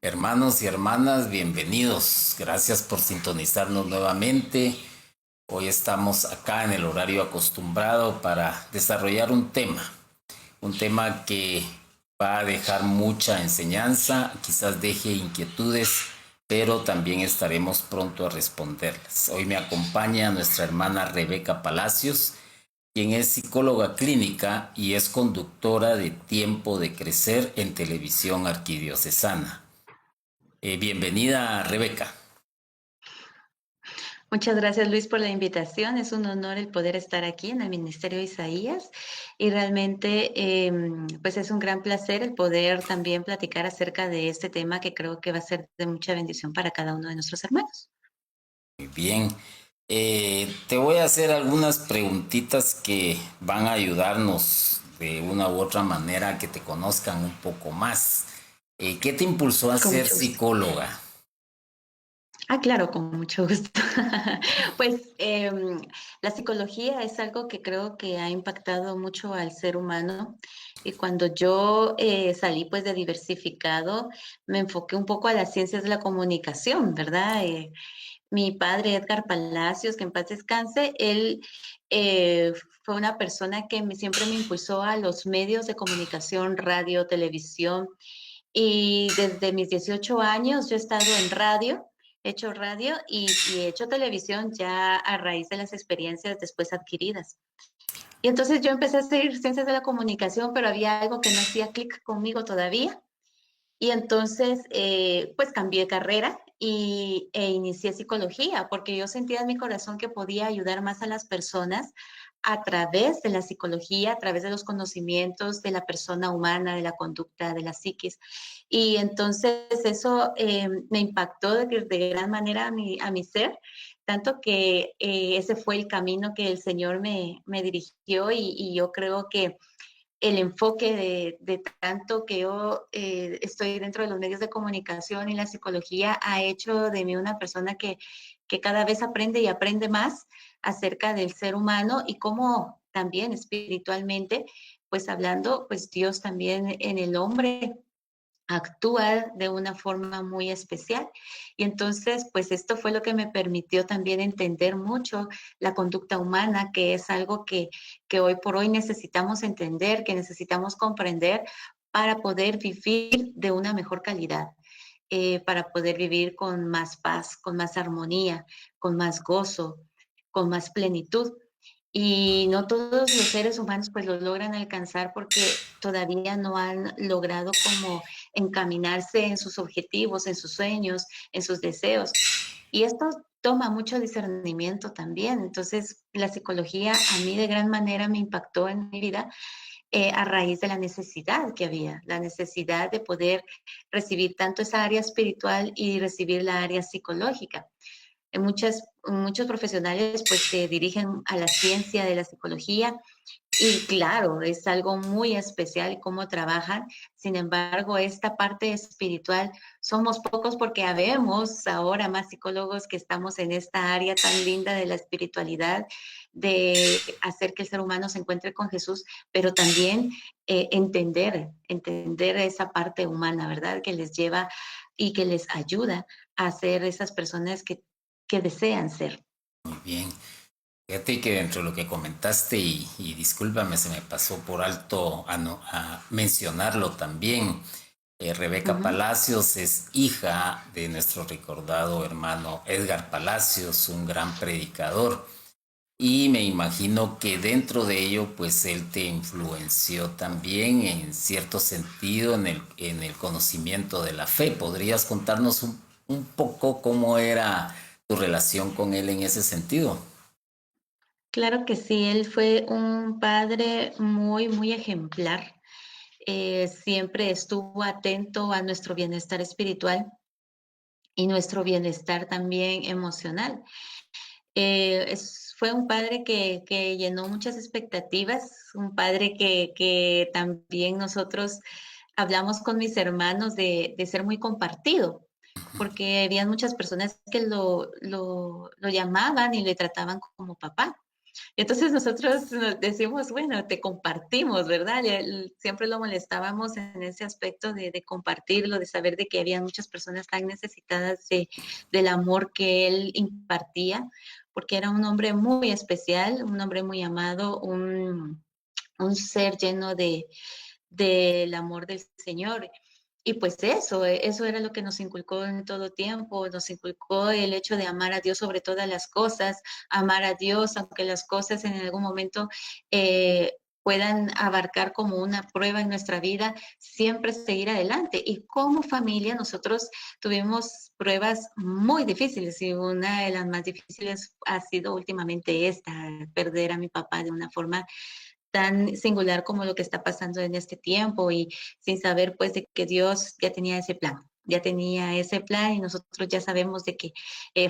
Hermanos y hermanas, bienvenidos. Gracias por sintonizarnos nuevamente. Hoy estamos acá en el horario acostumbrado para desarrollar un tema que va a dejar mucha enseñanza, quizás deje inquietudes, pero también estaremos pronto a responderlas. Hoy me acompaña nuestra hermana Rebeca Palacios, quien es psicóloga clínica y es conductora de Tiempo de Crecer en Televisión Arquidiocesana. Bienvenida, Rebeca. Muchas gracias, Luis, por la invitación. Es un honor el poder estar aquí en el Ministerio de Isaías y realmente pues es un gran placer el poder también platicar acerca de este tema que creo que va a ser de mucha bendición para cada uno de nuestros hermanos. Muy bien. Te voy a hacer algunas preguntitas que van a ayudarnos de una u otra manera a que te conozcan un poco más. ¿Qué te impulsó a Con ser mucho gusto. psicóloga? Claro, con mucho gusto. Pues la psicología es algo que creo que ha impactado mucho al ser humano. Y cuando yo salí pues de diversificado, me enfoqué un poco a las ciencias de la comunicación, ¿verdad? Mi padre, Edgar Palacios, que en paz descanse, él eh, fue una persona que siempre me impulsó a los medios de comunicación, radio, televisión. Y desde mis 18 años yo he estado en radio, he hecho radio y he hecho televisión ya a raíz de las experiencias después adquiridas. Y entonces yo empecé a hacer ciencias de la comunicación, pero había algo que no hacía clic conmigo todavía. Y entonces, pues cambié de carrera e inicié psicología, porque yo sentía en mi corazón que podía ayudar más a las personas a través de la psicología, a través de los conocimientos de la persona humana, de la conducta, de la psiquis. Y entonces eso me impactó de gran manera a mi ser, tanto que ese fue el camino que el Señor me dirigió y yo creo que el enfoque de tanto que yo estoy dentro de los medios de comunicación y la psicología ha hecho de mí una persona que cada vez aprende y aprende más acerca del ser humano y cómo también espiritualmente, pues hablando, pues Dios también en el hombre actúa de una forma muy especial. Y entonces, pues esto fue lo que me permitió también entender mucho la conducta humana, que es algo que hoy por hoy necesitamos entender, que necesitamos comprender para poder vivir de una mejor calidad, para poder vivir con más paz, con más armonía, con más gozo, con más plenitud. Y no todos los seres humanos pues lo logran alcanzar porque todavía no han logrado como encaminarse en sus objetivos, en sus sueños, en sus deseos. Y esto toma mucho discernimiento también. Entonces, la psicología a mí de gran manera me impactó en mi vida a raíz de la necesidad que había, la necesidad de poder recibir tanto esa área espiritual y recibir la área psicológica. Muchos profesionales pues se dirigen a la ciencia de la psicología y claro, es algo muy especial cómo trabajan. Sin embargo, esta parte espiritual somos pocos porque habemos ahora más psicólogos que estamos en esta área tan linda de la espiritualidad, de hacer que el ser humano se encuentre con Jesús, pero también entender esa parte humana, ¿verdad? Que les lleva y que les ayuda a ser esas personas que desean ser. Muy bien. Fíjate que dentro de lo que comentaste, y discúlpame, se me pasó por alto a mencionarlo también. Rebeca Ujú. Palacios es hija de nuestro recordado hermano Edgar Palacios, un gran predicador. Y me imagino que dentro de ello, pues él te influenció también en cierto sentido en el conocimiento de la fe. ¿Podrías contarnos un poco cómo era tu relación con él en ese sentido? Claro que sí, él fue un padre muy, muy ejemplar. Siempre estuvo atento a nuestro bienestar espiritual y nuestro bienestar también emocional. Fue un padre que llenó muchas expectativas, un padre que también nosotros hablamos con mis hermanos de ser muy compartido, porque había muchas personas que lo llamaban y le trataban como papá. Y entonces nosotros nos decimos, bueno, te compartimos, ¿verdad? Y siempre lo molestábamos en ese aspecto de compartirlo, de saber de que había muchas personas tan necesitadas del amor que él impartía, porque era un hombre muy especial, un hombre muy amado, un ser lleno del amor del Señor. Y pues eso era lo que nos inculcó en todo tiempo, nos inculcó el hecho de amar a Dios sobre todas las cosas, amar a Dios, aunque las cosas en algún momento puedan abarcar como una prueba en nuestra vida, siempre seguir adelante. Y como familia nosotros tuvimos pruebas muy difíciles y una de las más difíciles ha sido últimamente esta, perder a mi papá de una forma tan singular como lo que está pasando en este tiempo y sin saber pues de que Dios ya tenía ese plan y nosotros ya sabemos de que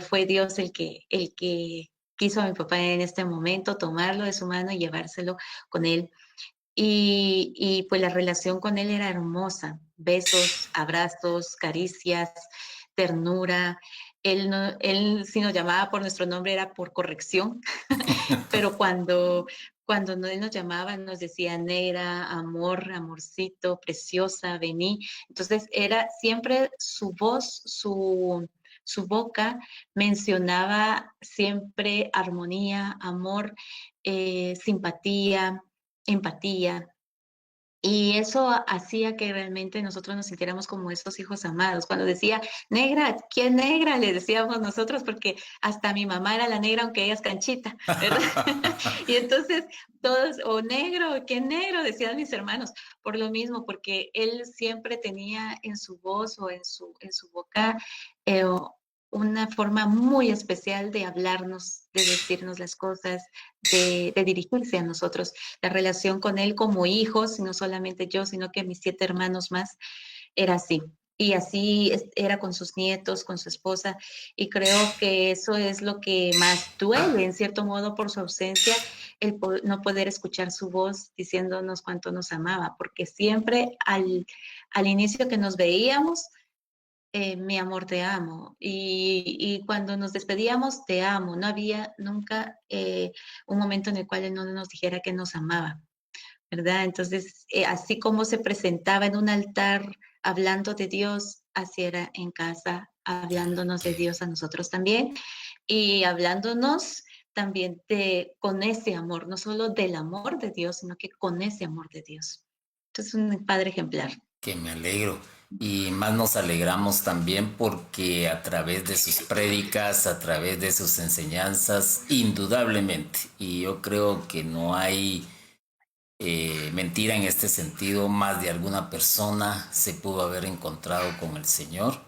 fue Dios el que quiso a mi papá en este momento tomarlo de su mano y llevárselo con él. Y pues la relación con él era hermosa, besos, abrazos, caricias, ternura. Él, no, él si nos llamaba por nuestro nombre era por corrección, pero cuando no él nos llamaba, nos decía negra, amor, amorcito, preciosa, vení. Entonces era siempre su voz, su boca mencionaba siempre armonía, amor, simpatía, empatía. Y eso hacía que realmente nosotros nos sintiéramos como esos hijos amados. Cuando decía, negra, ¿quién negra? Le decíamos nosotros, porque hasta mi mamá era la negra, aunque ella es canchita, ¿verdad? Y entonces todos, o negro, ¿quién negro? Decían mis hermanos, por lo mismo, porque él siempre tenía en su voz o en su boca eh, una forma muy especial de hablarnos, de decirnos las cosas, de dirigirse a nosotros. La relación con él como hijos, y no solamente yo, sino que mis 7 hermanos más, era así. Y así era con sus nietos, con su esposa, y creo que eso es lo que más duele, en cierto modo, por su ausencia, no poder escuchar su voz diciéndonos cuánto nos amaba, porque siempre al inicio que nos veíamos, mi amor, te amo. Y cuando nos despedíamos, te amo. No había nunca un momento en el cual él no nos dijera que nos amaba, ¿verdad? Entonces, así como se presentaba en un altar hablando de Dios, así era en casa, hablándonos de Dios a nosotros también y hablándonos también con ese amor, no solo del amor de Dios, sino que con ese amor de Dios. Entonces, un padre ejemplar. Que me alegro. Y más nos alegramos también porque a través de sus prédicas, a través de sus enseñanzas, indudablemente, y yo creo que no hay mentira en este sentido, más de alguna persona se pudo haber encontrado con el Señor.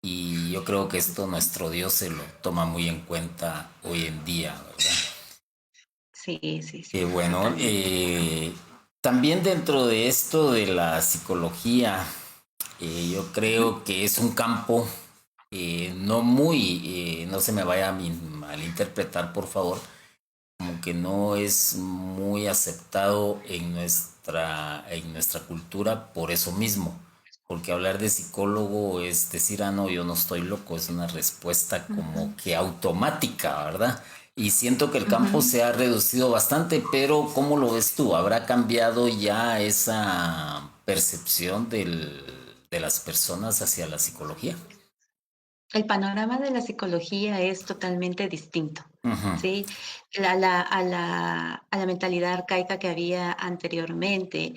Y yo creo que esto nuestro Dios se lo toma muy en cuenta hoy en día, ¿verdad? Sí, sí, Qué sí, bueno. totalmente. También dentro de esto de la psicología, yo Ujú. creo que es un campo no muy, no se me vaya a malinterpretar, por favor, como que no es muy aceptado en nuestra cultura por eso mismo. Porque hablar de psicólogo es decir, ah, no, yo no estoy loco, es una respuesta como Ujú, que automática, ¿verdad? Y siento que el campo ujú. se ha reducido bastante, pero ¿cómo lo ves tú? ¿Habrá cambiado ya esa percepción de las personas hacia la psicología? El panorama de la psicología es totalmente distinto, Ujú. ¿sí? A la mentalidad arcaica que había anteriormente.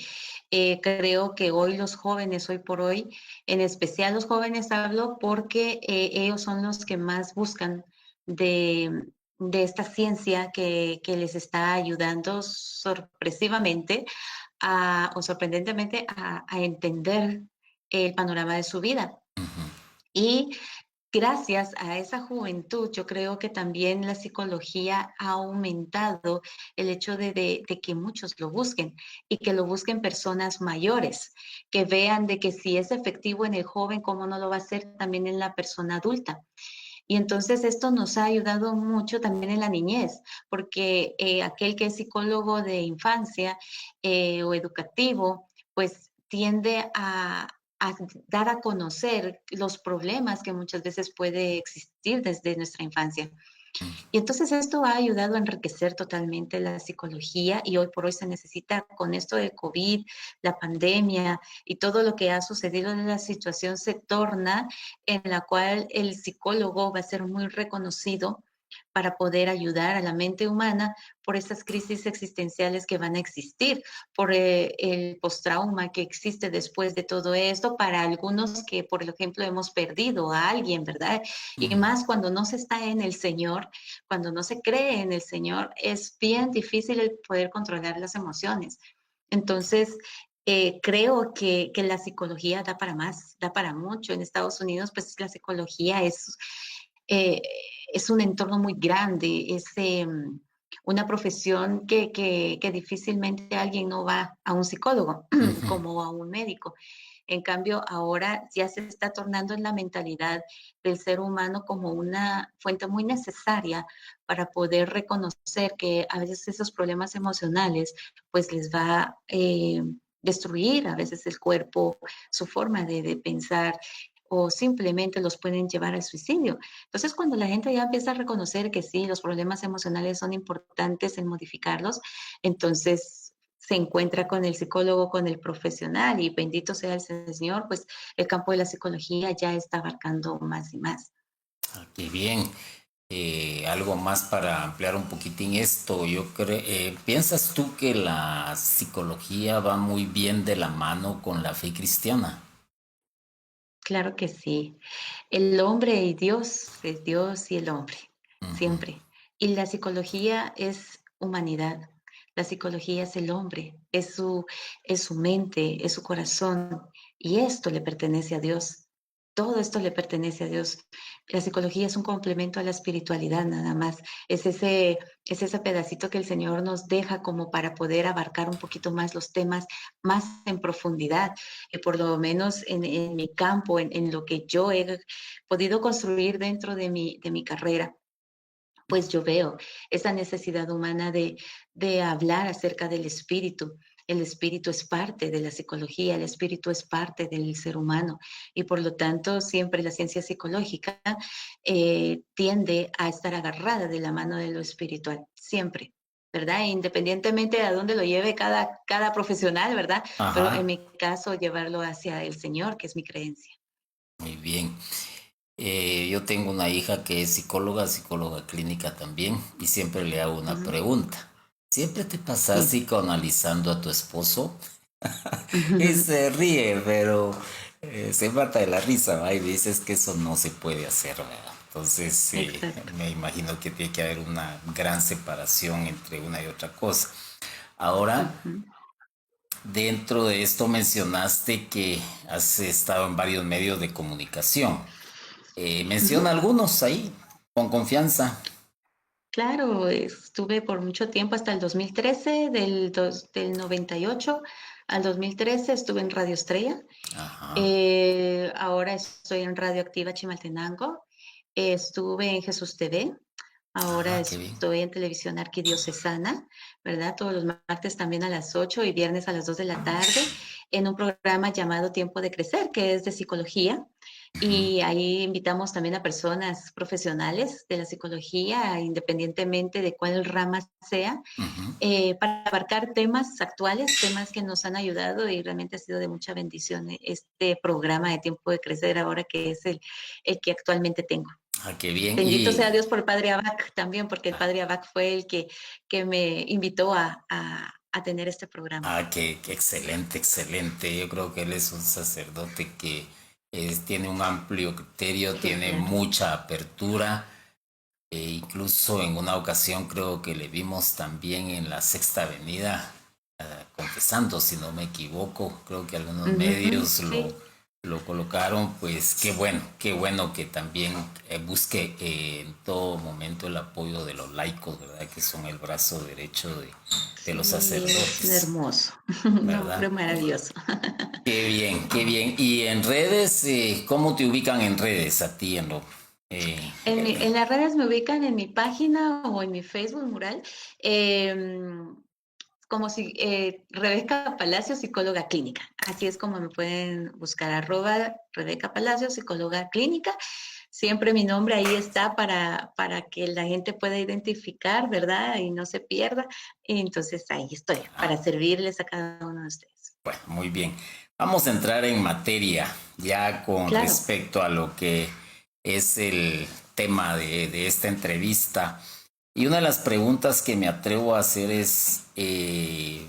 Creo que hoy los jóvenes, hoy por hoy, en especial los jóvenes hablo porque ellos son los que más buscan de, de esta ciencia que les está ayudando sorpresivamente o sorprendentemente a entender el panorama de su vida. Y gracias a esa juventud, yo creo que también la psicología ha aumentado el hecho de que muchos lo busquen y que lo busquen personas mayores, que vean de que si es efectivo en el joven, ¿cómo no lo va a ser también en la persona adulta? Y entonces esto nos ha ayudado mucho también en la niñez, porque aquel que es psicólogo de infancia o educativo, pues tiende a dar a conocer los problemas que muchas veces puede existir desde nuestra infancia. Y entonces esto ha ayudado a enriquecer totalmente la psicología y hoy por hoy se necesita con esto del COVID, la pandemia y todo lo que ha sucedido en la situación se torna en la cual el psicólogo va a ser muy reconocido para poder ayudar a la mente humana por esas crisis existenciales que van a existir, por el postrauma que existe después de todo esto, para algunos que, por ejemplo, hemos perdido a alguien, ¿verdad? Y Ujú. más cuando no se está en el Señor, cuando no se cree en el Señor, es bien difícil el poder controlar las emociones. Entonces, creo que la psicología da para más, da para mucho. En Estados Unidos, pues la psicología eh, es un entorno muy grande, es una profesión que difícilmente alguien no va a un psicólogo Ujú. como a un médico. En cambio, ahora ya se está tornando en la mentalidad del ser humano como una fuente muy necesaria para poder reconocer que a veces esos problemas emocionales pues les va a destruir a veces el cuerpo, su forma de pensar o simplemente los pueden llevar al suicidio. Entonces, cuando la gente ya empieza a reconocer que sí, los problemas emocionales son importantes en modificarlos, entonces se encuentra con el psicólogo, con el profesional y bendito sea el Señor, pues el campo de la psicología ya está abarcando más y más. Ah, qué bien. Algo más para ampliar un poquitín esto. Yo creo, ¿piensas tú que la psicología va muy bien de la mano con la fe cristiana? Claro que sí. El hombre y Dios es Dios y el hombre, Ujú. siempre. Y la psicología es humanidad. La psicología es el hombre, es su mente, es su corazón. Y esto le pertenece a Dios. Todo esto le pertenece a Dios. La psicología es un complemento a la espiritualidad nada más. Es ese pedacito que el Señor nos deja como para poder abarcar un poquito más los temas más en profundidad por lo menos en mi campo, en lo que yo he podido construir dentro de mi carrera, pues yo veo esa necesidad humana de hablar acerca del espíritu. El espíritu es parte de la psicología, el espíritu es parte del ser humano y por lo tanto siempre la ciencia psicológica tiende a estar agarrada de la mano de lo espiritual, siempre. ¿Verdad? Independientemente de a dónde lo lleve cada profesional, ¿verdad? Pero en Ajá, mi caso, llevarlo hacia el Señor, que es mi creencia. muy bien. Yo tengo una hija que es psicóloga, psicóloga clínica también, y siempre le hago una Ujú, pregunta. ¿Siempre te pasas sí. psicoanalizando a tu esposo? Y se ríe, pero se mata de la risa, ¿va? Y dices que eso no se puede hacer, ¿verdad? Entonces, Exacto. me imagino que tiene que haber una gran separación entre una y otra cosa. Ahora, Ujú, dentro de esto mencionaste que has estado en varios medios de comunicación. ujú. Menciona algunos ahí, con confianza. Claro, estuve por mucho tiempo hasta el 2013, del 98 al 2013 estuve en Radio Estrella. Ajá. Ahora estoy en Radio Activa Chimaltenango. Estuve en Jesús TV. Ahora Ah, qué bien. estoy en Televisión Arquidiocesana, ¿verdad? Todos los martes también a las 8 y viernes a las 2 de la tarde en un programa llamado Tiempo de Crecer, que es de psicología. Y ahí invitamos también a personas profesionales de la psicología, independientemente de cuál rama sea, Ujú. para abarcar temas actuales, temas que nos han ayudado y realmente ha sido de mucha bendición este programa de Tiempo de Crecer ahora que es el que actualmente tengo. Ah, qué bien. Bendito Y sea Dios por el Padre Abac también, porque el Padre Abac fue el que me invitó a tener este programa. qué excelente, excelente. Yo creo que él es un sacerdote que tiene un amplio criterio, Qué tiene bueno. mucha apertura. Incluso en una ocasión creo que le vimos también en la Sexta Avenida confesando, si no me equivoco. Creo que algunos Ujú, medios sí, lo colocaron. Pues qué bueno que también busque en todo momento el apoyo de los laicos, ¿verdad? Que son el brazo derecho de los sí, es sacerdotes, hermoso, un hombre ¿verdad? maravilloso. Qué bien, qué bien. Y en redes, ¿cómo te ubican en redes a ti eh, En las redes me ubican en mi página o en mi Facebook mural. como si Rebeca Palacio, psicóloga clínica. Así es como me pueden buscar, @Rebeca Palacio, psicóloga clínica. Siempre mi nombre ahí está para que la gente pueda identificar, ¿verdad? Y no se pierda. Entonces ahí estoy, para servirles a cada uno de ustedes. Bueno, muy bien. Vamos a entrar en materia ya con Claro. respecto a lo que es el tema de esta entrevista. Y una de las preguntas que me atrevo a hacer es, ¿qué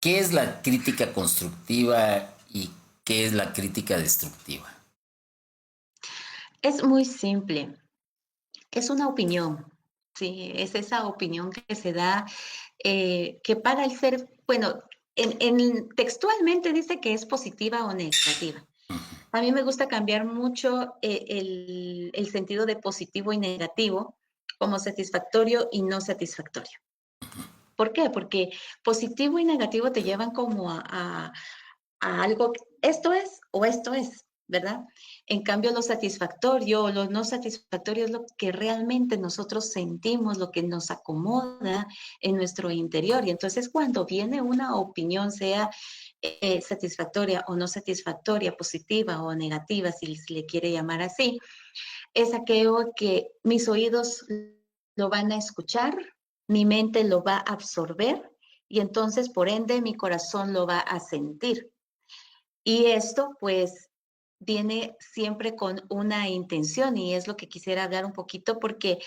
es la crítica constructiva y qué es la crítica destructiva? Es muy simple. Es una opinión, sí, es esa opinión que se da, que para el ser, bueno, textualmente dice que es positiva o negativa. A mí me gusta cambiar mucho el sentido de positivo y negativo como satisfactorio y no satisfactorio. ¿Por qué? Porque positivo y negativo te llevan como a algo, esto es o esto es, ¿verdad? En cambio, lo satisfactorio o lo no satisfactorio es lo que realmente nosotros sentimos, lo que nos acomoda en nuestro interior. Y entonces cuando viene una opinión, sea satisfactoria o no satisfactoria, positiva o negativa, si se le quiere llamar así, es aquello que mis oídos lo van a escuchar, mi mente lo va a absorber y entonces, por ende, mi corazón lo va a sentir. Y esto, pues, viene siempre con una intención y es lo que quisiera hablar un poquito porque,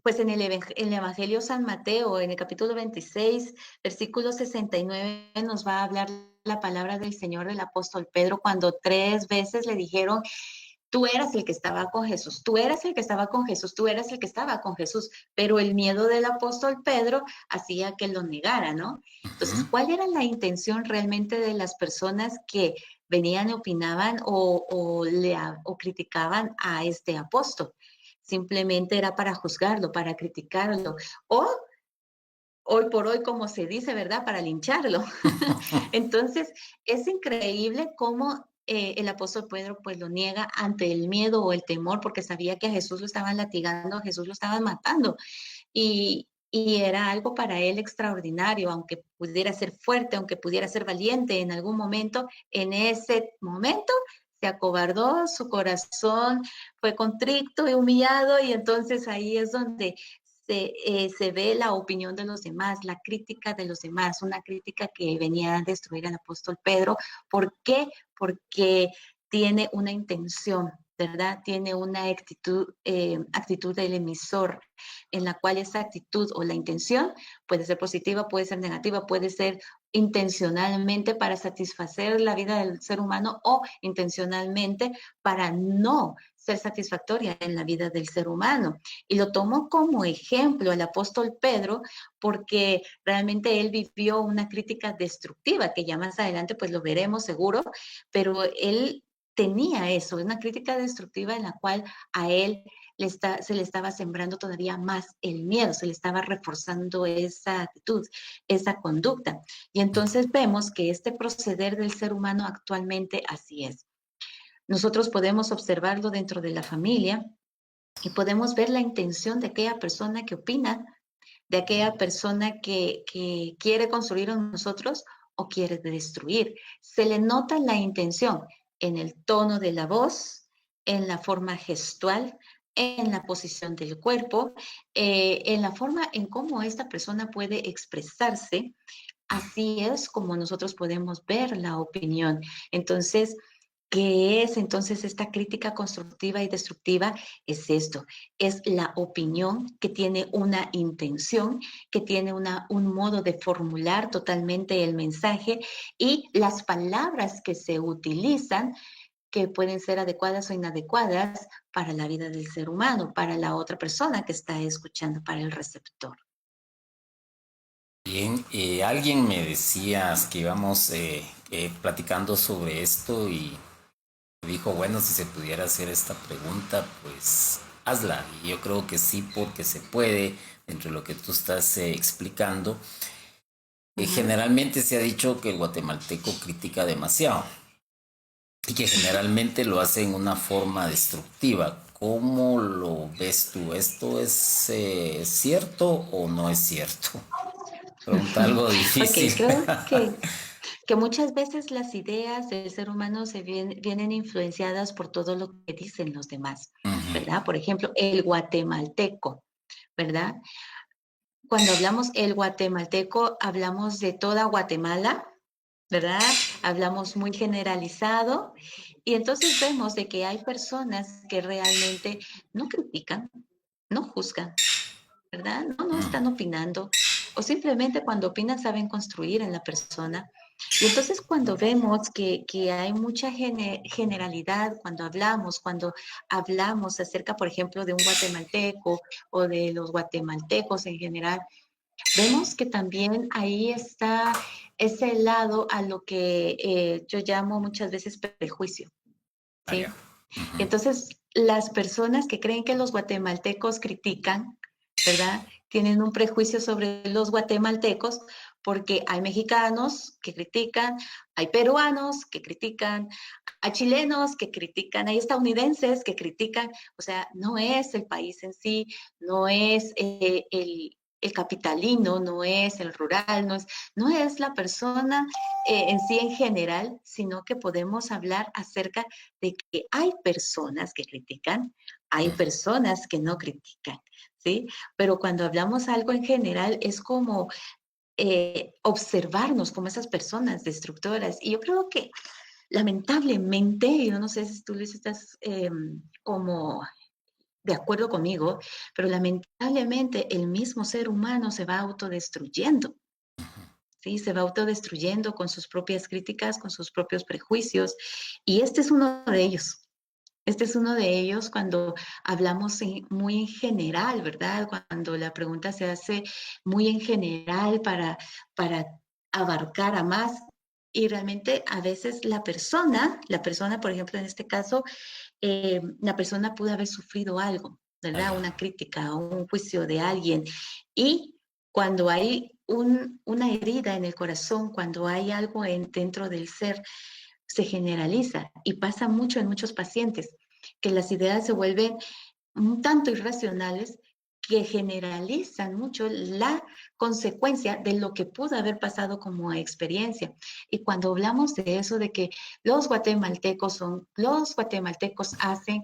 pues, en el Evangelio San Mateo, en el capítulo 26, versículo 69, nos va a hablar la palabra del Señor del apóstol Pedro cuando 3 veces le dijeron: "Tú eras el que estaba con Jesús, tú eras el que estaba con Jesús, tú eras el que estaba con Jesús", pero el miedo del apóstol Pedro hacía que lo negara, ¿no? Entonces, Ujú. ¿cuál era la intención realmente de las personas que venían y opinaban o criticaban a este apóstol? Simplemente era para juzgarlo, para criticarlo, o hoy por hoy, como se dice, ¿verdad? Para lincharlo. Entonces, es increíble cómo el apóstol Pedro pues lo niega ante el miedo o el temor porque sabía que a Jesús lo estaban latigando, a Jesús lo estaban matando y era algo para él extraordinario, aunque pudiera ser fuerte, aunque pudiera ser valiente en algún momento, en ese momento se acobardó, su corazón fue contrito y humillado y entonces ahí es donde se ve la opinión de los demás, la crítica de los demás, una crítica que venía a destruir al apóstol Pedro. ¿Por qué? Porque tiene una intención, ¿verdad? Tiene una actitud del emisor, en la cual esa actitud o la intención puede ser positiva, puede ser negativa, puede ser intencionalmente para satisfacer la vida del ser humano o intencionalmente para no ser satisfactoria en la vida del ser humano. Y lo tomo como ejemplo el apóstol Pedro porque realmente él vivió una crítica destructiva, que ya más adelante pues lo veremos seguro, pero él tenía eso, una crítica destructiva en la cual a él se le estaba sembrando todavía más el miedo, se le estaba reforzando esa actitud, esa conducta. Y entonces vemos que este proceder del ser humano actualmente así es. Nosotros podemos observarlo dentro de la familia y podemos ver la intención de aquella persona que opina, de aquella persona que quiere construir en nosotros o quiere destruir. Se le nota la intención en el tono de la voz, en la forma gestual, en la posición del cuerpo, en la forma en cómo esta persona puede expresarse. Así es como nosotros podemos ver la opinión. Entonces, ¿qué es entonces esta crítica constructiva y destructiva? Es esto, es la opinión que tiene una intención, que tiene un modo de formular totalmente el mensaje y las palabras que se utilizan que pueden ser adecuadas o inadecuadas para la vida del ser humano, para la otra persona que está escuchando, para el receptor. Bien, alguien me decías que íbamos platicando sobre esto y dijo, bueno, si se pudiera hacer esta pregunta, pues hazla. Y yo creo que sí, porque se puede, dentro de lo que tú estás explicando. Ujú. Generalmente se ha dicho que el guatemalteco critica demasiado y que generalmente lo hace en una forma destructiva. ¿Cómo lo ves tú? ¿Esto es cierto o no es cierto? Pregunta algo Ok, difícil. creo que muchas veces las ideas del ser humano vienen influenciadas por todo lo que dicen los demás, Ujú, ¿verdad? Por ejemplo, el guatemalteco, ¿verdad? Cuando hablamos el guatemalteco, hablamos de toda Guatemala, ¿verdad? Hablamos muy generalizado y entonces vemos de que hay personas que realmente no critican, no juzgan, ¿verdad? No están opinando o simplemente cuando opinan saben construir en la persona. Y entonces cuando vemos que hay mucha generalidad cuando hablamos acerca, por ejemplo, de un guatemalteco o de los guatemaltecos en general, vemos que también ahí está ese lado a lo que yo llamo muchas veces prejuicio, vaya. ¿sí? Ujú, Entonces, las personas que creen que los guatemaltecos critican, ¿verdad? Tienen un prejuicio sobre los guatemaltecos porque hay mexicanos que critican, hay peruanos que critican, hay chilenos que critican, hay estadounidenses que critican, o sea, no es el país en sí, no es el capitalino, no es el rural, no es la persona en sí en general, sino que podemos hablar acerca de que hay personas que critican, hay ujú. personas que no critican, ¿sí? Pero cuando hablamos algo en general es como observarnos como esas personas destructoras. Y yo creo que lamentablemente, yo no sé si tú Luis estás como de acuerdo conmigo, pero lamentablemente el mismo ser humano se va autodestruyendo. ¿Sí? Se va autodestruyendo con sus propias críticas, con sus propios prejuicios, y este es uno de ellos. Este es uno de ellos cuando hablamos muy en general, ¿verdad? Cuando la pregunta se hace muy en general para abarcar a más. Y realmente a veces la persona, por ejemplo, en este caso, la persona pudo haber sufrido algo, ¿verdad? Vaya. Una crítica o un juicio de alguien. Y cuando hay una herida en el corazón, cuando hay algo dentro del ser, se generaliza y pasa mucho en muchos pacientes, que las ideas se vuelven un tanto irracionales que generalizan mucho la consecuencia de lo que pudo haber pasado como experiencia. Y cuando hablamos de eso, de que los guatemaltecos hacen,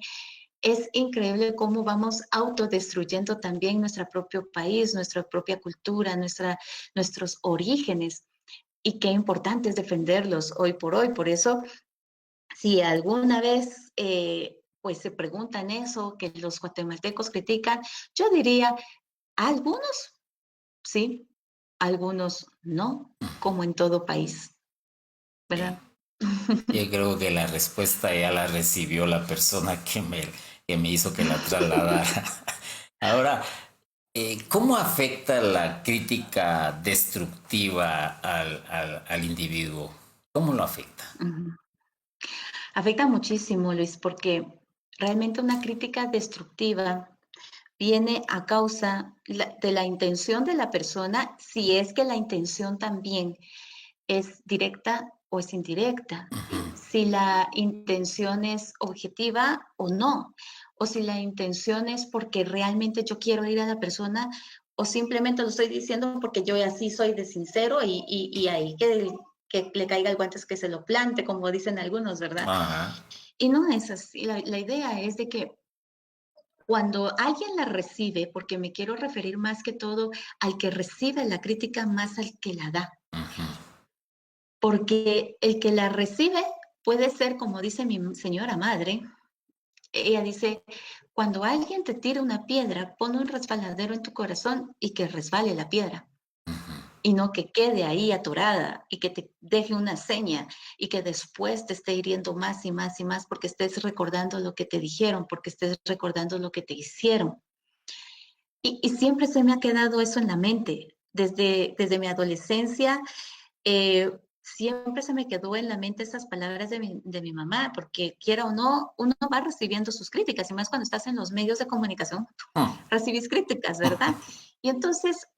es increíble cómo vamos autodestruyendo también nuestro propio país, nuestra propia cultura, nuestros orígenes. Y qué importante es defenderlos hoy por hoy. Por eso si alguna vez pues se preguntan eso, que los guatemaltecos critican, yo diría, algunos sí, algunos no, como en todo país, Sí. ¿verdad? Yo creo que la respuesta ya la recibió la persona que me hizo que la trasladara. Ahora, ¿cómo afecta la crítica destructiva al individuo? ¿Cómo lo afecta? Ujú. Afecta muchísimo, Luis, porque realmente una crítica destructiva viene a causa de la intención de la persona, si es que la intención también es directa o es indirecta, Ujú, si la intención es objetiva o no, o si la intención es porque realmente yo quiero ir a la persona o simplemente lo estoy diciendo porque yo así soy de sincero y ahí que le caiga el guante es que se lo plante, como dicen algunos, ¿verdad? ajá, Y no es así. La idea es de que cuando alguien la recibe, porque me quiero referir más que todo al que recibe la crítica más al que la da, ujú, porque el que la recibe puede ser, como dice mi señora madre, ella dice, cuando alguien te tira una piedra, pon un resbaladero en tu corazón y que resbale la piedra. ujú. Y no que quede ahí atorada y que te deje una seña y que después te esté hiriendo más y más y más porque estés recordando lo que te dijeron, porque estés recordando lo que te hicieron. Y siempre se me ha quedado eso en la mente. Desde mi adolescencia, siempre se me quedó en la mente esas palabras de mi mamá, porque quiera o no, uno va recibiendo sus críticas, y más cuando estás en los medios de comunicación, recibís críticas, ¿verdad? Y entonces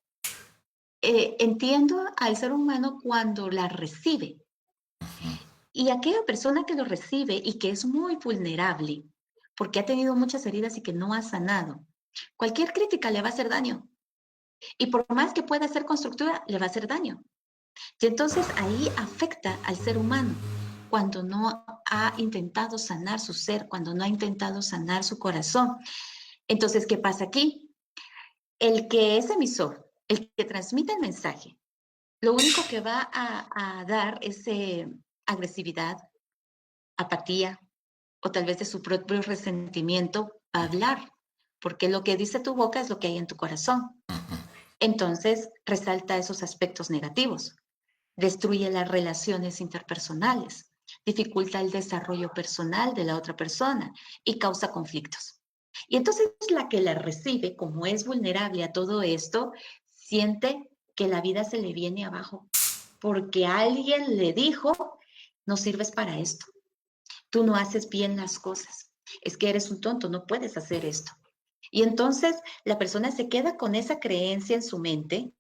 entiendo al ser humano cuando la recibe. Y aquella persona que lo recibe y que es muy vulnerable, porque ha tenido muchas heridas y que no ha sanado, cualquier crítica le va a hacer daño. Y por más que pueda ser constructiva, le va a hacer daño. Y entonces ahí afecta al ser humano cuando no ha intentado sanar su ser, cuando no ha intentado sanar su corazón. Entonces, ¿qué pasa aquí? El que es emisor, el que transmite el mensaje, lo único que va a dar es agresividad, apatía o tal vez de su propio resentimiento va a hablar, porque lo que dice tu boca es lo que hay en tu corazón. Ujú. Entonces, resalta esos aspectos negativos, destruye las relaciones interpersonales, dificulta el desarrollo personal de la otra persona y causa conflictos. Y entonces la que la recibe, como es vulnerable a todo esto, siente que la vida se le viene abajo porque alguien le dijo, no sirves para esto, tú no haces bien las cosas, es que eres un tonto, no puedes hacer esto. Y entonces la persona se queda con esa creencia en su mente,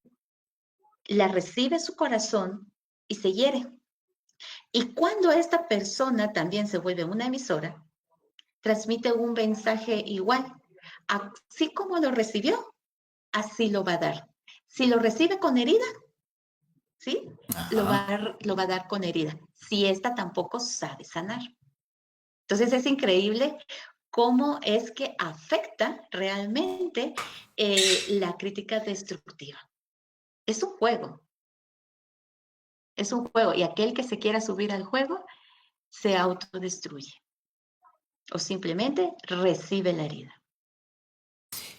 la recibe su corazón y se hiere. Y cuando esta persona también se vuelve una emisora, transmite un mensaje igual. Así como lo recibió, así lo va a dar. Si lo recibe con herida, ¿sí? Ajá. Lo va a dar con herida. Si esta tampoco sabe sanar. Entonces es increíble cómo es que afecta realmente la crítica destructiva. Es un juego y aquel que se quiera subir al juego se autodestruye o simplemente recibe la herida.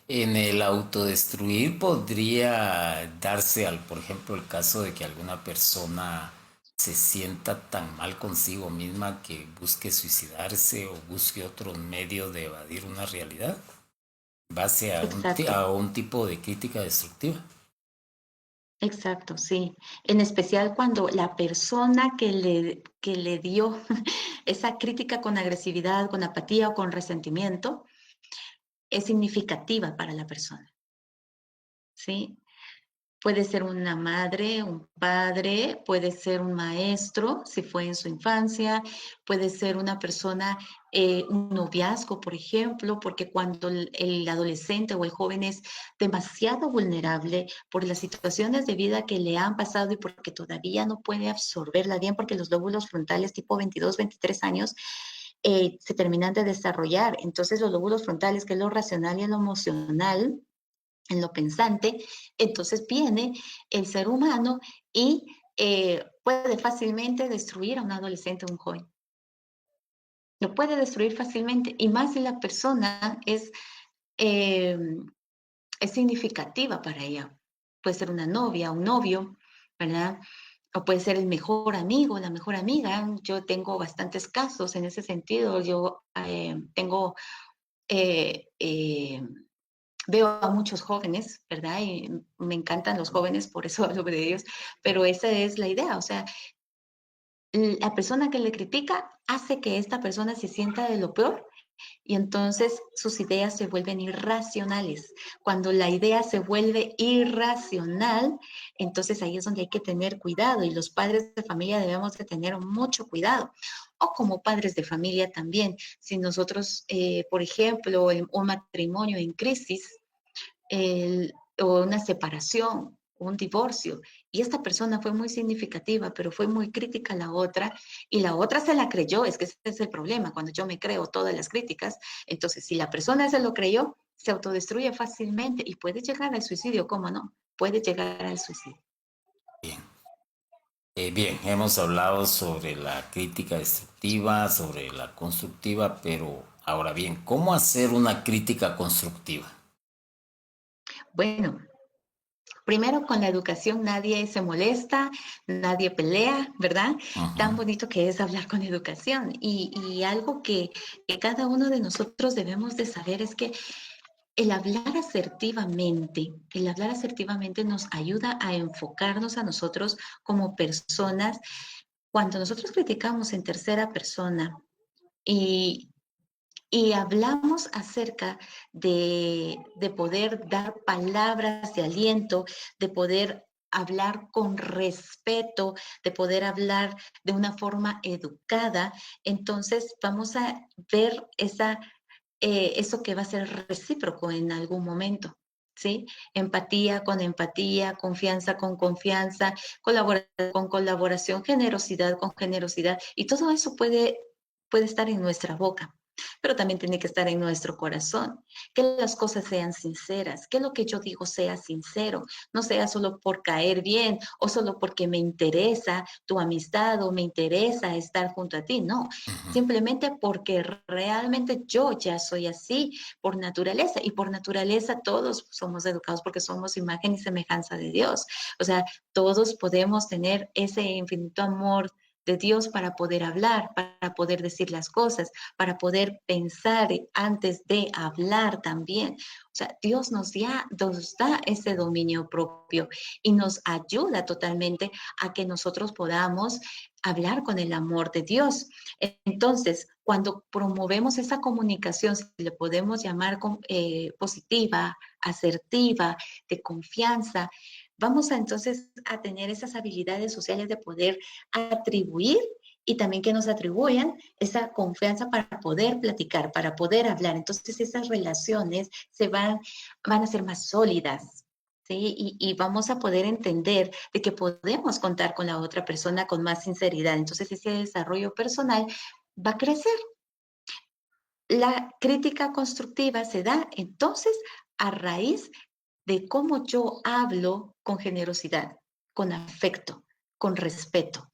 En el autodestruir podría darse al, por ejemplo, el caso de que alguna persona se sienta tan mal consigo misma que busque suicidarse o busque otros medios de evadir una realidad, base Exacto, a un tipo de crítica destructiva. exacto, sí. En especial cuando la persona que le dio esa crítica con agresividad, con apatía o con resentimiento es significativa para la persona, ¿sí? Puede ser una madre, un padre, puede ser un maestro, si fue en su infancia, puede ser una persona, un noviazgo, por ejemplo, porque cuando el adolescente o el joven es demasiado vulnerable por las situaciones de vida que le han pasado y porque todavía no puede absorberla bien, porque los lóbulos frontales tipo 22, 23 años se terminan de desarrollar. Entonces los lóbulos frontales, que es lo racional y lo emocional, en lo pensante, entonces viene el ser humano y puede fácilmente destruir a un adolescente o un joven. Lo puede destruir fácilmente y más si la persona eh, es significativa para ella. Puede ser una novia, un novio, ¿verdad? O puede ser el mejor amigo, la mejor amiga. Yo tengo bastantes casos en ese sentido. Yo tengo eh, eh, veo a muchos jóvenes, ¿verdad? Y me encantan los jóvenes, por eso hablo de ellos, pero esa es la idea, o sea, la persona que le critica hace que esta persona se sienta de lo peor y entonces sus ideas se vuelven irracionales. Cuando la idea se vuelve irracional, entonces ahí es donde hay que tener cuidado y los padres de familia debemos de tener mucho cuidado. O como padres de familia también, si nosotros, por ejemplo, un matrimonio en crisis, o una separación, un divorcio, y esta persona fue muy significativa, pero fue muy crítica a la otra, y la otra se la creyó, es que ese es el problema, cuando yo me creo todas las críticas, entonces si la persona se lo creyó, se autodestruye fácilmente y puede llegar al suicidio, ¿cómo no? Puede llegar al suicidio. Bien. Bien, hemos hablado sobre la crítica destructiva, sobre la constructiva, pero ahora bien, ¿cómo hacer una crítica constructiva? Bueno, primero con la educación nadie se molesta, nadie pelea, ¿verdad? Ujú. Tan bonito que es hablar con educación. Y algo que cada uno de nosotros debemos de saber es que el hablar asertivamente nos ayuda a enfocarnos a nosotros como personas. Cuando nosotros criticamos en tercera persona y, y hablamos acerca de poder dar palabras de aliento, de poder hablar con respeto, de poder hablar de una forma educada, entonces vamos a ver eso que va a ser recíproco en algún momento. ¿sí? Empatía, confianza con confianza, colaboración con colaboración, generosidad con generosidad. Y todo eso puede estar en nuestra boca, pero también tiene que estar en nuestro corazón. Que las cosas sean sinceras, que lo que yo digo sea sincero, no sea solo por caer bien o solo porque me interesa tu amistad o me interesa estar junto a ti. No, Ujú. simplemente porque realmente yo ya soy así por naturaleza, y por naturaleza todos somos educados porque somos imagen y semejanza de Dios. O sea, todos podemos tener ese infinito amor de Dios para poder hablar, para poder decir las cosas, para poder pensar antes de hablar también. O sea, Dios nos da ese dominio propio y nos ayuda totalmente a que nosotros podamos hablar con el amor de Dios. Entonces, cuando promovemos esa comunicación, si le podemos llamar positiva, asertiva, de confianza, vamos a entonces a tener esas habilidades sociales de poder atribuir y también que nos atribuyan esa confianza para poder platicar, para poder hablar. Entonces esas relaciones van a ser más sólidas. ¿Sí? Y vamos a poder entender de que podemos contar con la otra persona con más sinceridad. Entonces ese desarrollo personal va a crecer. La crítica constructiva se da entonces a raíz de cómo yo hablo con generosidad, con afecto, con respeto.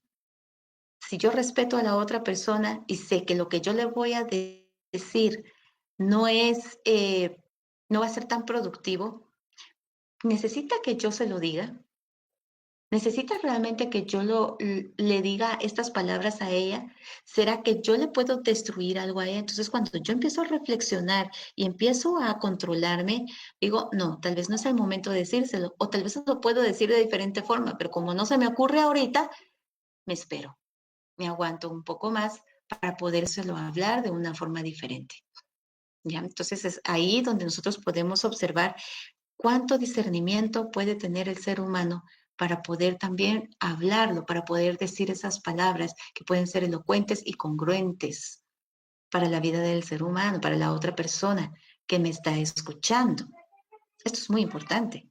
Si yo respeto a la otra persona y sé que lo que yo le voy a decir no es, no va a ser tan productivo, necesita que yo se lo diga. ¿Necesita realmente que yo le diga estas palabras a ella? ¿Será que yo le puedo destruir algo a ella? Entonces, cuando yo empiezo a reflexionar y empiezo a controlarme, digo, no, tal vez no es el momento de decírselo, o tal vez lo puedo decir de diferente forma, pero como no se me ocurre ahorita, me espero, me aguanto un poco más para podérselo hablar de una forma diferente. ¿Ya? Entonces, es ahí donde nosotros podemos observar cuánto discernimiento puede tener el ser humano para poder también hablarlo, para poder decir esas palabras que pueden ser elocuentes y congruentes para la vida del ser humano, para la otra persona que me está escuchando. Esto es muy importante.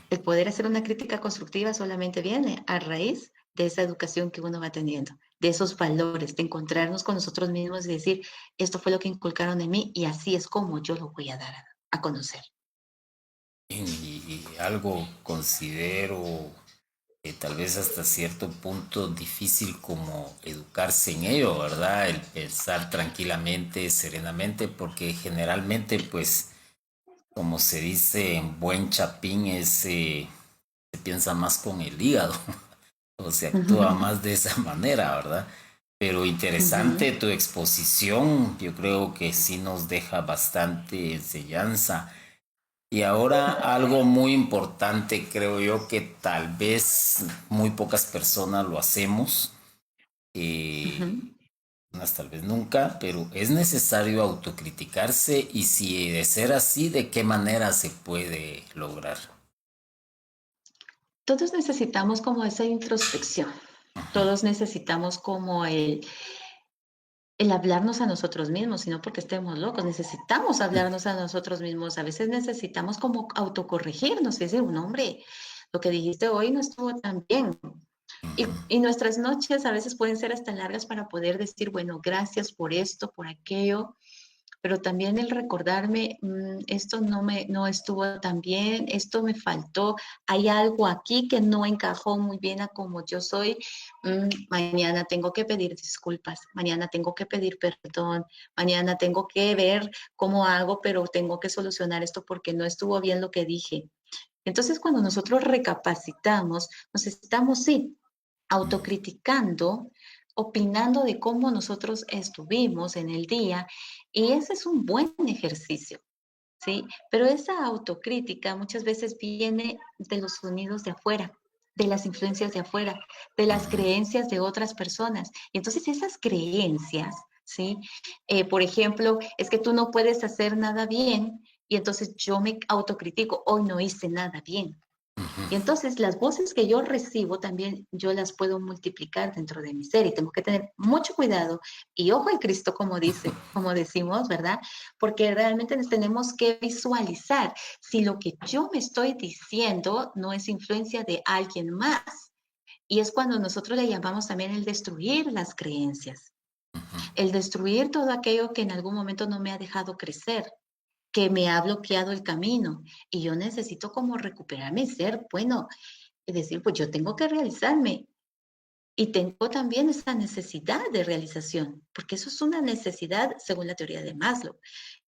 El poder hacer una crítica constructiva solamente viene a raíz de esa educación que uno va teniendo, de esos valores, de encontrarnos con nosotros mismos y decir, esto fue lo que inculcaron en mí y así es como yo lo voy a dar a conocer. Y algo considero tal vez hasta cierto punto difícil como educarse en ello, ¿verdad? El pensar tranquilamente, serenamente, porque generalmente, pues, como se dice en buen chapín, se piensa más con el hígado, o se actúa más de esa manera, ¿verdad? Pero interesante tu exposición, yo creo que sí nos deja bastante enseñanza. Y ahora algo muy importante, creo yo, que tal vez muy pocas personas lo hacemos, eh, Ujú. unas tal vez nunca, pero es necesario autocriticarse y si de ser así, ¿de qué manera se puede lograr? Todos necesitamos como esa introspección, todos necesitamos como el hablarnos a nosotros mismos, y no porque estemos locos, necesitamos hablarnos a nosotros mismos, a veces necesitamos como autocorregirnos y decir, un hombre, lo que dijiste hoy no estuvo tan bien. Y nuestras noches a veces pueden ser hasta largas para poder decir, bueno, gracias por esto, por aquello, pero también el recordarme, esto no estuvo tan bien, esto me faltó, hay algo aquí que no encajó muy bien a como yo soy, mañana tengo que pedir disculpas, mañana tengo que pedir perdón, mañana tengo que ver cómo hago, pero tengo que solucionar esto porque no estuvo bien lo que dije. Entonces, cuando nosotros recapacitamos, nos estamos, sí, autocriticando, opinando de cómo nosotros estuvimos en el día, y ese es un buen ejercicio, ¿sí? Pero esa autocrítica muchas veces viene de los sonidos de afuera, de las influencias de afuera, de las creencias de otras personas. Y entonces esas creencias, ¿sí? Por ejemplo, es que tú no puedes hacer nada bien y entonces yo me autocritico, hoy no hice nada bien. Ujú. Y entonces las voces que yo recibo también yo las puedo multiplicar dentro de mi ser y tengo que tener mucho cuidado y ojo en Cristo, como dice, como decimos, ¿verdad? Porque realmente nos tenemos que visualizar si lo que yo me estoy diciendo no es influencia de alguien más. Y es cuando nosotros le llamamos también el destruir las creencias, el destruir todo aquello que en algún momento no me ha dejado crecer, que me ha bloqueado el camino. Y yo necesito como recuperarme y ser, bueno, es decir, pues yo tengo que realizarme y tengo también esa necesidad de realización, porque eso es una necesidad según la teoría de Maslow.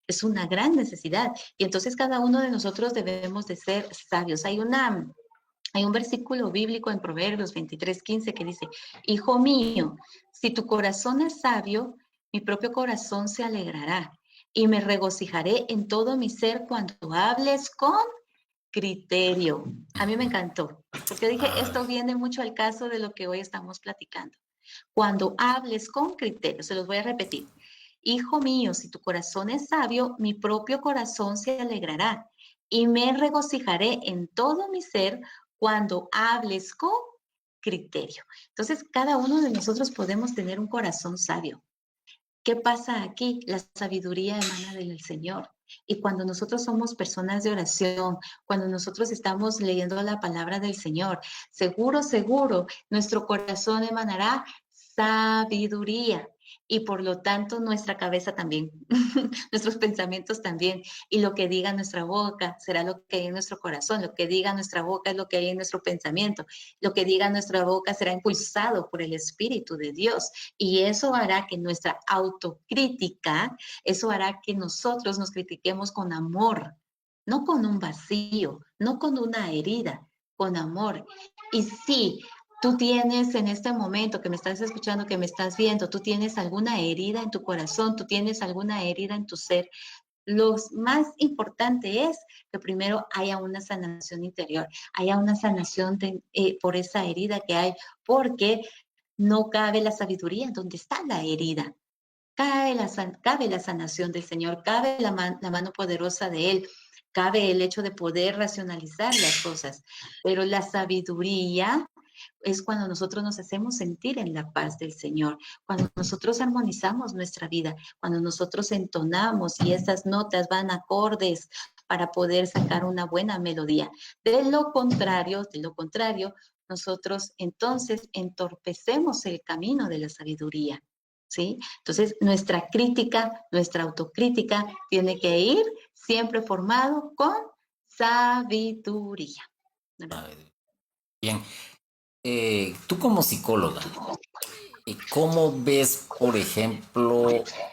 Es una gran necesidad. Y entonces cada uno de nosotros debemos de ser sabios. Hay un versículo bíblico en Proverbios 23:15 que dice, Hijo mío, si tu corazón es sabio, mi propio corazón se alegrará y me regocijaré en todo mi ser cuando hables con criterio. A mí me encantó, porque dije, Ah, esto viene mucho al caso de lo que hoy estamos platicando. Cuando hables con criterio, se los voy a repetir. Hijo mío, si tu corazón es sabio, mi propio corazón se alegrará y me regocijaré en todo mi ser cuando hables con criterio. Entonces, cada uno de nosotros podemos tener un corazón sabio. ¿Qué pasa aquí? La sabiduría emana del Señor. Y cuando nosotros somos personas de oración, cuando nosotros estamos leyendo la palabra del Señor, seguro, seguro, nuestro corazón emanará sabiduría. Y por lo tanto, nuestra cabeza también, nuestros pensamientos también. Y lo que diga nuestra boca será lo que hay en nuestro corazón. Lo que diga nuestra boca es lo que hay en nuestro pensamiento. Lo que diga nuestra boca será impulsado por el Espíritu de Dios. Y eso hará que nuestra autocrítica, eso hará que nosotros nos critiquemos con amor, no con un vacío, no con una herida, con amor. Y si tú tienes en este momento que me estás escuchando, que me estás viendo, tú tienes alguna herida en tu corazón, tú tienes alguna herida en tu ser, lo más importante es que primero haya una sanación interior, haya una sanación por esa herida que hay, porque no cabe la sabiduría donde está la herida. Cabe la sanación del Señor, cabe la mano poderosa de Él, cabe el hecho de poder racionalizar las cosas, pero la sabiduría es cuando nosotros nos hacemos sentir en la paz del Señor, cuando nosotros armonizamos nuestra vida, cuando nosotros entonamos y esas notas van acordes para poder sacar una buena melodía. De lo contrario, nosotros entonces entorpecemos el camino de la sabiduría. ¿Sí? Entonces, nuestra crítica, nuestra autocrítica tiene que ir siempre formado con sabiduría. ¿Verdad? a ver, bien. Tú como psicóloga, ¿cómo ves, por ejemplo,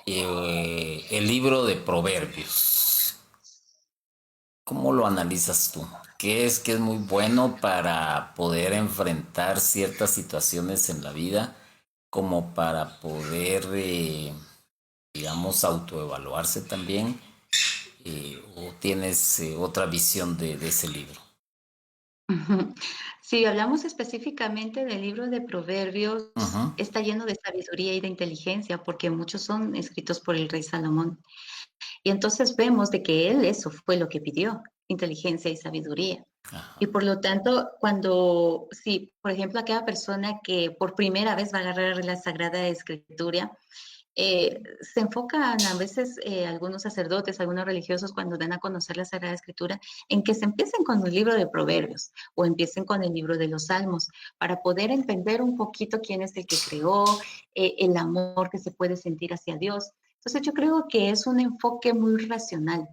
el libro de Proverbios? ¿Cómo lo analizas tú? ¿Qué es que es muy bueno para poder enfrentar ciertas situaciones en la vida, como para poder, digamos, autoevaluarse también? ¿O tienes otra visión de ese libro? Ujú. Si hablamos específicamente del libro de Proverbios, Ujú. está lleno de sabiduría y de inteligencia, porque muchos son escritos por el rey Salomón. Y entonces vemos de que él eso fue lo que pidió, inteligencia y sabiduría. Y Ajá. por lo tanto, cuando, si, por ejemplo, aquella persona que por primera vez va a agarrar la Sagrada Escritura, se enfocan a veces algunos sacerdotes, algunos religiosos cuando dan a conocer la Sagrada Escritura, en que se empiecen con el libro de Proverbios o empiecen con el libro de los Salmos, para poder entender un poquito quién es el que creó, el amor que se puede sentir hacia Dios. Entonces yo creo que es un enfoque muy racional,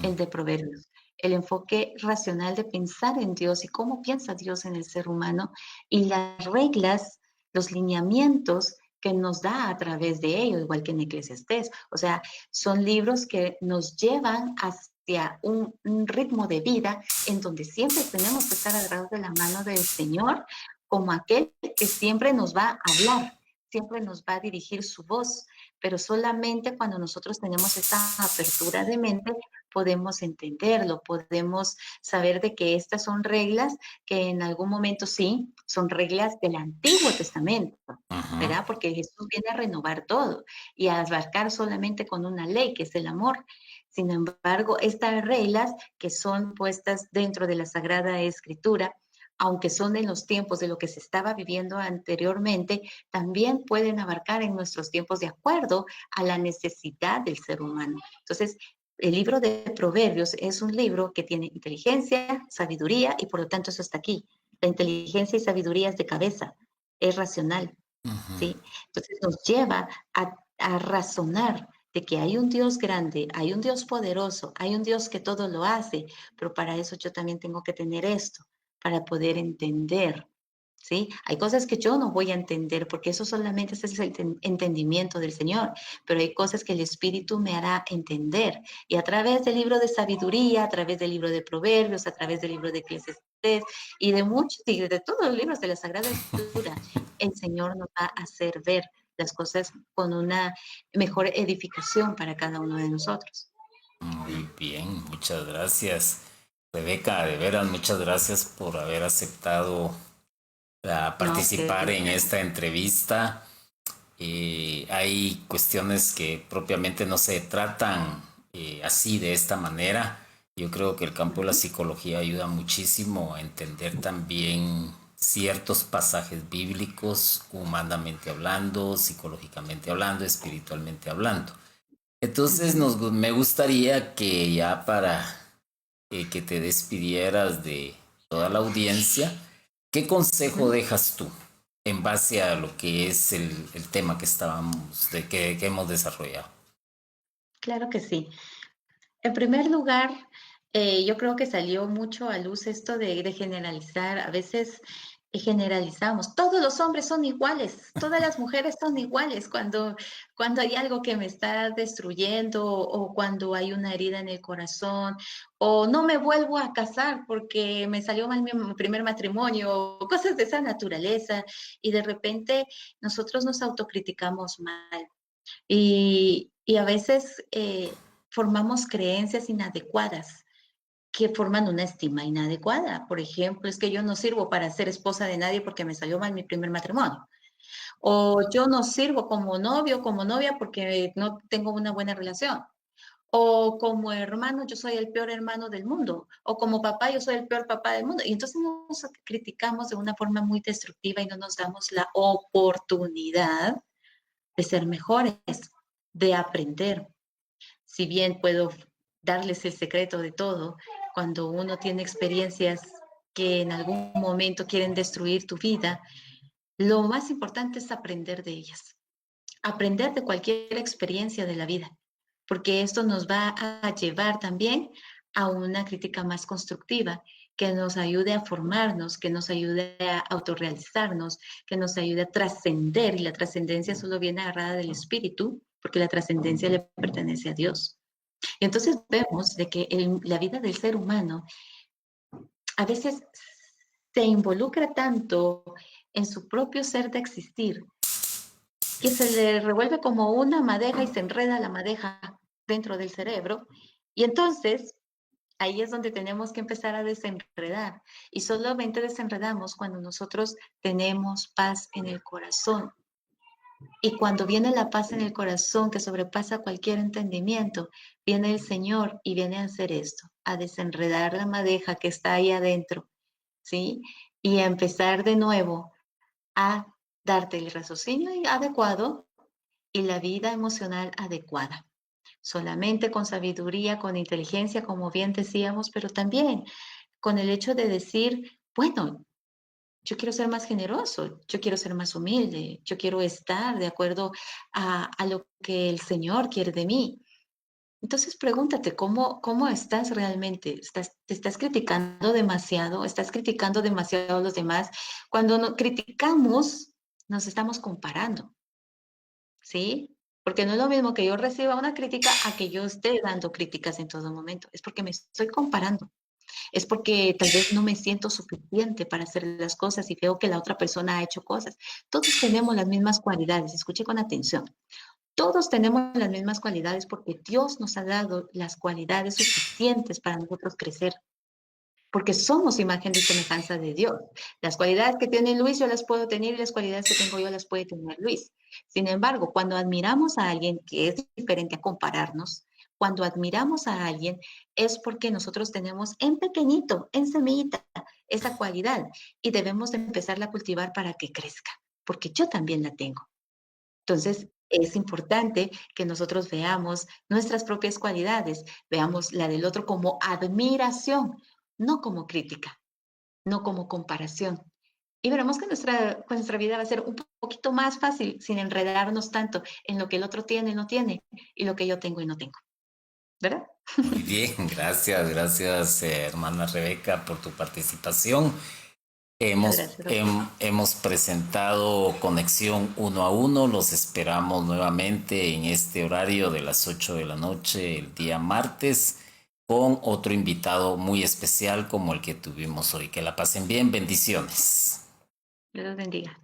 el de Proverbios. El enfoque racional de pensar en Dios y cómo piensa Dios en el ser humano y las reglas, los lineamientos que nos da a través de ello, igual que en Eclesiastés. O sea, son libros que nos llevan hacia un ritmo de vida en donde siempre tenemos que estar agarrados de la mano del Señor como aquel que siempre nos va a hablar, siempre nos va a dirigir su voz, pero solamente cuando nosotros tenemos esta apertura de mente podemos entenderlo, podemos saber de que estas son reglas que en algún momento sí, son reglas del Antiguo Testamento, Ujú, ¿verdad? Porque Jesús viene a renovar todo y a abarcar solamente con una ley, que es el amor. Sin embargo, estas reglas que son puestas dentro de la Sagrada Escritura, aunque son en los tiempos de lo que se estaba viviendo anteriormente, también pueden abarcar en nuestros tiempos de acuerdo a la necesidad del ser humano. Entonces, el libro de Proverbios es un libro que tiene inteligencia, sabiduría y por lo tanto eso está aquí. La inteligencia y sabiduría es de cabeza, es racional, ujú. ¿sí? Entonces nos lleva a razonar de que hay un Dios grande, hay un Dios poderoso, hay un Dios que todo lo hace, pero para eso yo también tengo que tener esto, para poder entender, ¿sí? Hay cosas que yo no voy a entender porque eso solamente es el entendimiento del Señor, pero hay cosas que el Espíritu me hará entender. Y a través del libro de sabiduría, a través del libro de Proverbios, a través del libro de Eclesiastés y de muchos, y de todos los libros de la Sagrada Escritura, el Señor nos va a hacer ver las cosas con una mejor edificación para cada uno de nosotros. Muy bien, muchas gracias. Rebeca, de veras, muchas gracias por haber aceptado No, participar ustedes, en esta entrevista. Hay cuestiones que propiamente no se tratan así, de esta manera. Yo creo que el campo de la psicología ayuda muchísimo a entender también ciertos pasajes bíblicos, humanamente hablando, psicológicamente hablando, espiritualmente hablando. Entonces ujú. me gustaría que ya para que te despidieras de toda la audiencia, ¿qué consejo Ujú. dejas tú en base a lo que es el tema que estábamos, que hemos desarrollado? Claro que sí. En primer lugar, yo creo que salió mucho a luz esto de generalizar. A veces generalizamos. Todos los hombres son iguales, todas las mujeres son iguales cuando hay algo que me está destruyendo o cuando hay una herida en el corazón o no me vuelvo a casar porque me salió mal mi primer matrimonio o cosas de esa naturaleza y de repente nosotros nos autocriticamos mal. Y a veces formamos creencias inadecuadas que forman una estima inadecuada. Por ejemplo, es que yo no sirvo para ser esposa de nadie porque me salió mal mi primer matrimonio. O yo no sirvo como novio, como novia porque no tengo una buena relación. O como hermano, yo soy el peor hermano del mundo. O como papá, yo soy el peor papá del mundo. Y entonces nos criticamos de una forma muy destructiva y no nos damos la oportunidad de ser mejores, de aprender. Si bien puedo darles el secreto de todo, cuando uno tiene experiencias que en algún momento quieren destruir tu vida, lo más importante es aprender de ellas, aprender de cualquier experiencia de la vida, porque esto nos va a llevar también a una crítica más constructiva, que nos ayude a formarnos, que nos ayude a autorrealizarnos, que nos ayude a trascender, y la trascendencia solo viene agarrada del espíritu, porque la trascendencia le pertenece a Dios. Y entonces vemos de que la vida del ser humano a veces se involucra tanto en su propio ser de existir que se le revuelve como una madeja y se enreda la madeja dentro del cerebro. Y entonces ahí es donde tenemos que empezar a desenredar. Y solamente desenredamos cuando nosotros tenemos paz en el corazón. Y cuando viene la paz en el corazón que sobrepasa cualquier entendimiento, viene el Señor y viene a hacer esto, a desenredar la madeja que está ahí adentro, ¿sí? Y a empezar de nuevo a darte el raciocinio adecuado y la vida emocional adecuada. Solamente con sabiduría, con inteligencia, como bien decíamos, pero también con el hecho de decir, bueno, yo quiero ser más generoso, yo quiero ser más humilde, yo quiero estar de acuerdo a lo que el Señor quiere de mí. Entonces pregúntate, ¿cómo estás realmente? ¿Te estás criticando demasiado? ¿Estás criticando demasiado a los demás? Cuando criticamos, nos estamos comparando, ¿sí? Porque no es lo mismo que yo reciba una crítica a que yo esté dando críticas en todo momento. Es porque me estoy comparando. Es porque tal vez no me siento suficiente para hacer las cosas y veo que la otra persona ha hecho cosas. Todos tenemos las mismas cualidades, escuche con atención. Todos tenemos las mismas cualidades porque Dios nos ha dado las cualidades suficientes para nosotros crecer, porque somos imagen y semejanza de Dios. Las cualidades que tiene Luis yo las puedo tener y las cualidades que tengo yo las puede tener Luis. Sin embargo, cuando admiramos a alguien que es diferente a compararnos, cuando admiramos a alguien es porque nosotros tenemos en pequeñito, en semillita, esa cualidad y debemos de empezarla a cultivar para que crezca, porque yo también la tengo. Entonces, es importante que nosotros veamos nuestras propias cualidades, veamos la del otro como admiración, no como crítica, no como comparación. Y veremos que nuestra vida va a ser un poquito más fácil sin enredarnos tanto en lo que el otro tiene y no tiene y lo que yo tengo y no tengo, ¿verdad? Muy bien, gracias, hermana Rebeca, por tu participación. Muchas Hemos, gracias a usted. hemos presentado Conexión Uno a Uno. Los esperamos nuevamente en este horario de las 8 de la noche el día martes con otro invitado muy especial como el que tuvimos hoy. Que la pasen bien, bendiciones. Dios los bendiga.